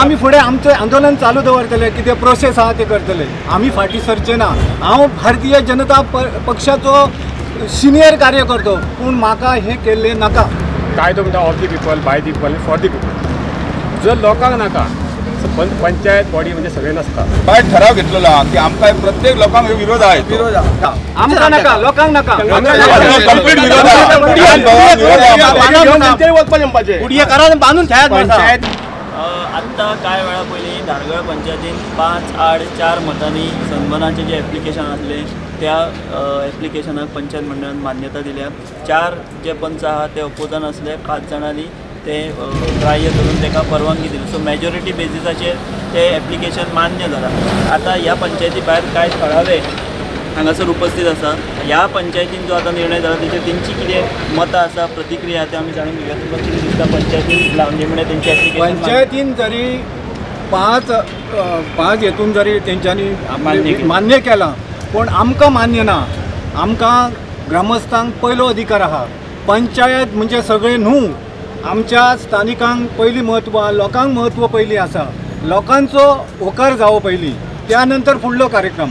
आम्ही फुडें आमचें आंदोलन चालू दवरतले, कितें प्रोसेस आहा ते करतले, आम्ही फाटी सरचे ना। हांव भारतीय जनता पक्षाचो सिनियर कार्यकर्तो, पूण म्हाका हे केल्ले नाका। कायदो म्हणटा of the people, by the people, for the people. जर लोकांक नाका पंचायत बॉडी म्हणजे सगळे नसता। वायट ठराव घेतलेलो आहा की आमकां प्रत्येक लोकांक विरोध आहे, आमकां नाका, लोकांक नाका, कंप्लीट विरोध आहे। बांधून पंचायत आत्ता काय वेळा पयलीं धारगळ पंचायतीन 5-8-4 मतांनी सन्मानाचे जे एप्लिकेशन आसले त्या एप्लिकेशनाक पंचायत मंडळान मान्यता दिल्या। 4 जे पंच आहा ते अपोजन आसले, 5 जाणांनी ते ग्राह्य करून ताका परवानगी दिली। सो मेजॉरिटी बेसिसाचेर ते एप्लिकेशन मान्य जालां। आता ह्या पंचायती भायर कांय थळावे हांगासर उपस्थित आसा। ह्या पंचायतीन जो आता निर्णय जाला तेचेर तेंची कितें मतां आसा, प्रतिक्रिया ते आमी जाणून घेवया। तुमकां कितें दिसता पंचायतीन लावली म्हणजे तेंची एप्लिकेशन पंचायतीन जरी 5 हेतून जरी तेंच्यांनी मान्य केलां, पूण आमकां मान्य ना। आमकां ग्रामस्थांक पयलो अधिकार आहा। पंचायत म्हणजे सगळे न्हू, आमच्या स्थानिकांक पयलीं म्हत्व, लोकांक म्हत्व पयलीं आसा। लोकांचो होकार जावो पयलीं, त्या नंतर फुडलो कार्यक्रम।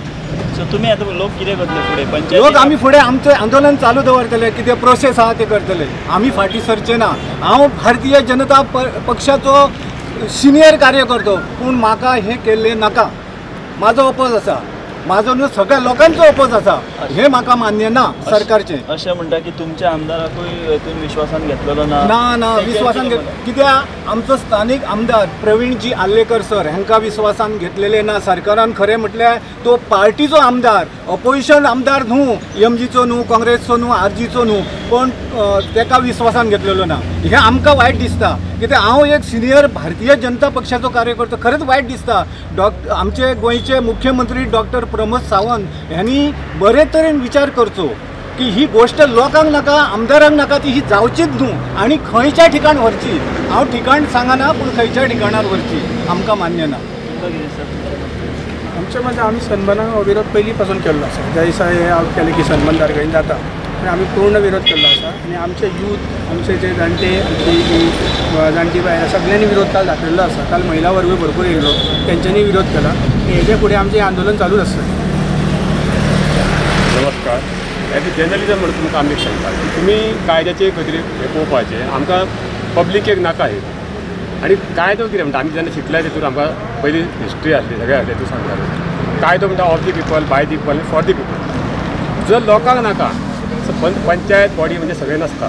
सो तुमी आतां लोक कितें करतले फुडें पंचायत? लोक आमी फुडें आमचें आंदोलन चालू दवरतले, कितें प्रोसेस आहा ते करतले, आमी फाटी सरचे ना। हांव भारतीय जनता पक्षाचो सिनियर कार्यकर्तो, पूण म्हाका हे केल्ले नाका। म्हाजो अपोज आसा, म्हाजो न्हू सगळ्या लोकांचो अपोज आसा, हे म्हाका मान्य ना सरकारचें। अशें म्हणटा की तुमच्या आमदाराकूय हेतून विश्वासान घेतलेलो ना? ना विश्वासान कित्याक आमचो स्थानीक आमदार प्रवीणजी आल्लेकर सर हांकां विश्वासान घेतलेले ना सरकारान। खरें म्हटल्यार तो पार्टीचो आमदार, अपोजिशन आमदार न्हू, एमजीचो न्हू, काँग्रेसचो न्हू, आरजीचो न्हू, पण ताका विश्वासान घेतलेलो ना। हे आमकां वायट दिसता, कित्याक हांव एक सिनियर भारतीय जनता पक्षाचो कार्यकर्तो। खरेंच वायट दिसता। आमचे गोंयचे मुख्यमंत्री डॉक्टर प्रमोद सावंत ह्यांनी बरे तरेन विचार करचो की ही गोष्ट लोकांक नाका, आमदारांक नाका, ती ही जावचीच न्हू आनी खंयच्या ठिकाण व्हरची। हांव ठिकाण सांगना, पूण खंयच्या ठिकाणार व्हरची आमकां मान्य ना। आमचे म्हणजे आम्ही सन्मानाक विरोध पयलीं पासून केल्लो आसा। ज्या दिसा हे हांव केलें की सन्मान धारगळीन जाता आनी आमी पूर्ण विरोध केल्लो आसा। आनी आमचे यूथ, आमचे जे जाणटे, आमची जाणटी बायल सगळ्यांनी विरोध काल दाखयल्लो आसा। काल महिला वर्ग भरपूर येयलो, तेंच्यांनी विरोध केला। हेजे फुडें आमचें आंदोलन चालूच आसता। नमस्कार। एज जर्नलिजम म्हणून तुमकां आमी सांगता की तुमी कायद्याचे खंय तरी हे पळोवपाचें। आमकां पब्लिकेक नाका हे। आनी कायदो कितें म्हणटा, आमी जेन्ना शिकल्या तेतून आमकां पयली हिस्ट्री आसली, सगळें आसलें तूं सांगतालो। कायदो म्हणटा of the people, by the people, for the people. जर लोकांक नाका पंचायत बॉडी म्हणजे सगळे नसता,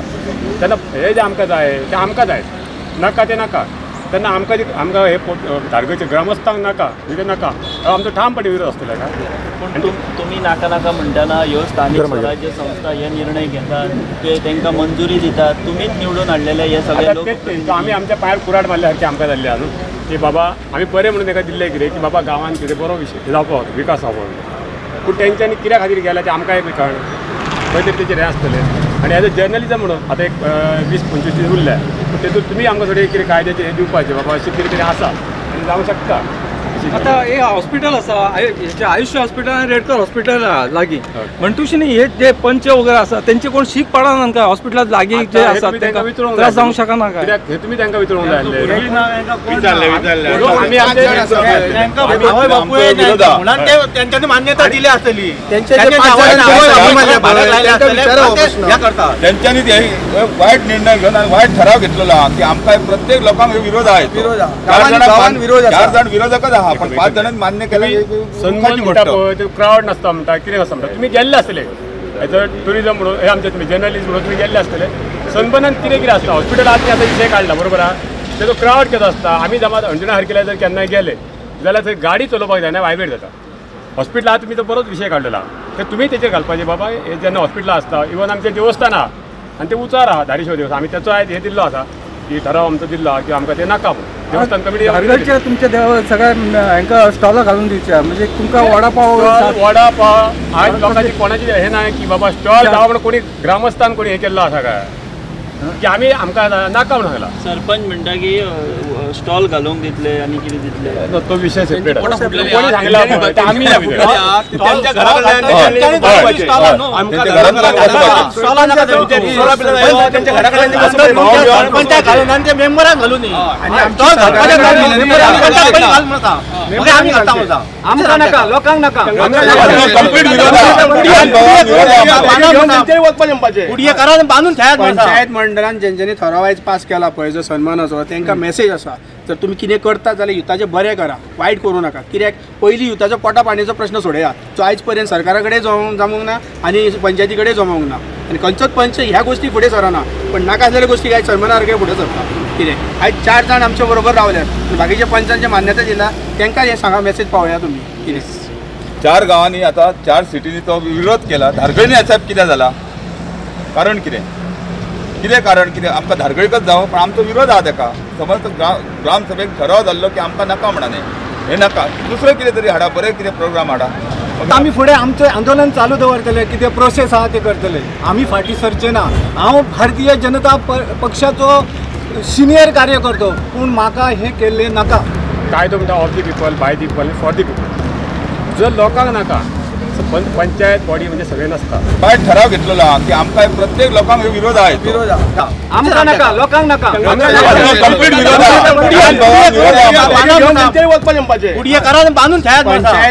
तेन्ना हे जे आमकां जाय ते आमकां जाय, नाका ते नाका। तेन्ना आमकां हे धारगळचे ग्रामस्थांक नाका म्हणजे नाका, आमचो ठामपणे विरोध आसतलो का? पण तुमी नाका नाका म्हणटाना ह्यो स्थानीक स्वराज्य संस्था हे निर्णय घेतात, ते तांकां मंजुरी दितात, तुमीच निवडून हाडलेले हे सगळे लोक। आमी आमच्या पांयार कुराड मारल्या सारकें आमकां जाल्लें आहा न्हू की बाबा आमी बरें म्हणून ताका दिल्लें कितें की बाबा गांवांत कितें बरो विशय जावपा विकास जावपा। पूण तेंच्यांनी कित्या खातीर गेल्या तें आमकां एक कळना, खंय तरी तेचेर हें आसतलें। आनी एज अ जर्नलिजम म्हणून आतां एक 20-25 दीस उरल्या, पूण तेतूंत तुमी आमकां थोडें कितें कायद्याचें हें दिवपाचें बाबा अशें कितें कितें आसा आनी जावंक शकता। आता हे हॉस्पिटल आसा, हेचे आयुष्य हॉस्पिटल आनी रेडकर हॉस्पिटल लागीं म्हणटूशी न्ही, हे जे पंच वगैरे आसा तेंचे कोण शीक पडना काय हॉस्पिटलात लागीं जे आसा तांकां त्रास जावंक शकना काय? हे तुमी तांकां विचारूंक जाय आसलें। तेंच्यांनी मान्यता दिली आसतली, त्यांच्यानी वायट निर्णय घेवन आनी वायट ठराव घेतलेलो आहा की आमकां प्रत्येक लोकांक विरोध आहे। 4 जाण विरोधकच आहा, पण 5 जाणांनी मान्य केलं। सन्मान म्हणटा पळय ते क्रावड नासता म्हणटा, कितें आसा म्हणटा, तुमी गेल्ले आसतले एज अ टुरिजम म्हणून, हे आमचे तुमी जर्नलिस्ट म्हणून तुमी गेल्ले आसतले। सन्मानान कितें कितें आसता, हॉस्पिटलांत आतां विशय काडला बरोबर आहा, तेजो क्रावड कसो आसता। आमी जमात अंजुना हरकेल्या जर केन्नाय गेले जाल्यार थंय गाडी चलोवपाक जायना, वायब्रेट जाता। हॉस्पिटलांत तुमी तो बरोच विशय काडलेला, ते तुमी तेचेर घालपाचें बाबा हे जेन्ना हॉस्पिटलां आसता, इवन आमचें देवस्थान आहा आनी ते उचार आहा धारेश्वर देवस्थान, आमी तेचो आयज हे दिल्लो आसा की ठराव आमचो दिल्लो आहा की आमकां ते नाका म्हणून। देवस्थान कमिटी धारगळच्या तुमच्या सगळ्या हांकां स्टॉलां घालून दिवच्या, म्हणजे तुमकां वडा पाव आज लोकांची कोणाची हे ना की बाबा स्टॉल जावं म्हणून कोणी ग्रामस्थान कोणी हे केल्लो आसा काय? की आमी आमकां नाका म्हणून सांगला सरपंच म्हणटा की स्टॉल घालूंक दितले आनी कितें दितले तो विषय सेपरेट कोणी सांगला आमी त्यांच्या आमकां नाका लोकांक नाका पंचायत मंडळान जेंच्यांनी ठराव आयज पास केला पळय जो सन्मानाचो तांकां मेसेज आसा जर तुमी कितें करता जाल्यार युथाचें बरें करा वायट करूं नाका कित्याक पयलीं युथाचो पोटा पाणीचो प्रश्न सोडयात जो आयज पर्यंत सरकारा कडेन जमूंक ना आनी पंचायती कडेन जमूंक ना आनी खंयचोच पंच ह्या गोश्टी फुडें सरना पण नाका आसलेल्या गोश्टी आयज सन्माना सारके फुडें सरता कितें आयज 4 जाण आमचे बरोबर रावल्यात बाकीच्या पंचांचे मान्यता दिला तांकां हें सांगा मेसेज पावया तुमी कितें 4 गावांनी आता 4 सिटींनी तो विरोध केला धारगळणी साहेब कितें जाला कारण कितें कारण कितें आमकां धारगळीकच जावं पण आमचो विरोध आहा ताका समज ग्रामसभेक ठराव जाल्लो की आमकां नाका म्हणा हें नाका दुसरो कितें तरी हाडा बरें कितें प्रोग्राम हाडा आमी फुडें आमचें आंदोलन चालू दवरतले कितें प्रोसेस आहा ते करतले आमी फाटीं सरचे ना हांव भारतीय जनता पक्षाचो सिनियर कार्यकर्तो पूण म्हाका हें केल्लें नाका कायदो म्हणटा of the people by the people for the people जर लोकांक नाका पंचायत बॉडी म्हणजे सगळे नसता वायट ठराव घेतलेलो आहा की आमकां प्रत्येक लोकांक विरोध आहे आमकां नाका लोकांक नाका कंप्लीट विरोध आहा बांदून ठेयात